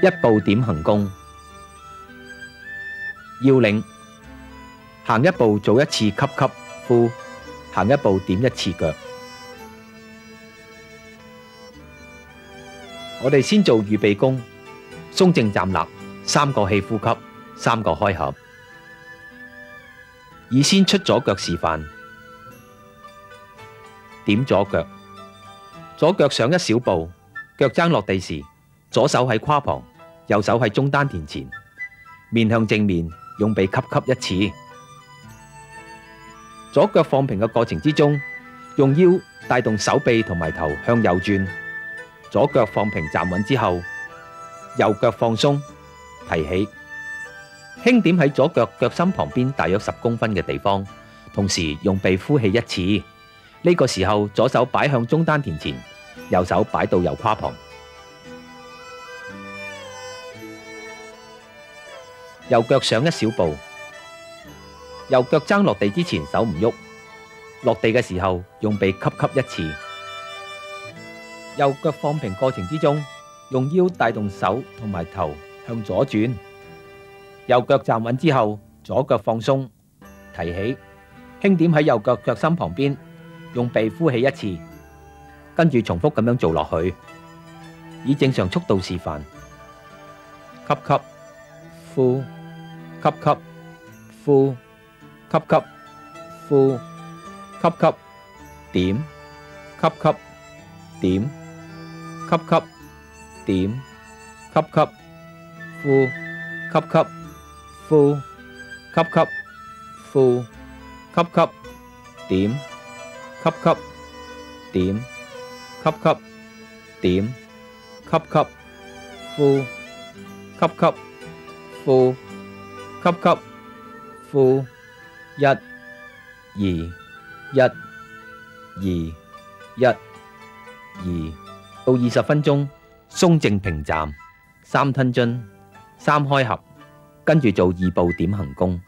一步點行功。要領：行一步做一次吸吸呼，行一步點一次腳。我哋先做預備功，鬆正站立，3個氣呼吸，3個開合。以先出左腳示範，點左腳，左腳上一小步，腳踭落地時，左手喺胯旁，右手喺中丹田前，面向正面，用鼻吸吸一次。左腳放平嘅過程之中，用腰帶動手臂同埋頭向右轉。左腳放平站穩之後，右腳放鬆，提起，輕點喺左腳腳心旁邊大約10公分嘅地方，同時用鼻呼氣一次。呢個時候，左手擺向中丹田前，右手擺到右胯旁。右腳上一小步，右腳踭落地之前手唔喐，落地嘅時候用鼻吸吸一次。右腳放平過程之中，用腰帶動手同埋頭向左轉。右腳站穩之後，左腳放鬆，提起，輕點喺右腳腳心旁邊，用鼻呼氣一次。跟住重複咁樣做落去，以正常速度示範：吸吸呼，吸吸呼，吸吸呼，吸吸點，吸吸點，吸吸點，吸吸呼，吸吸呼，吸吸呼，吸吸點，吸吸點，吸吸點，吸吸呼，吸吸呼，吸吸呼，1、2、1、2、1、2到20分鐘，鬆正平站，3吞津，3開合，跟住做2步點行功。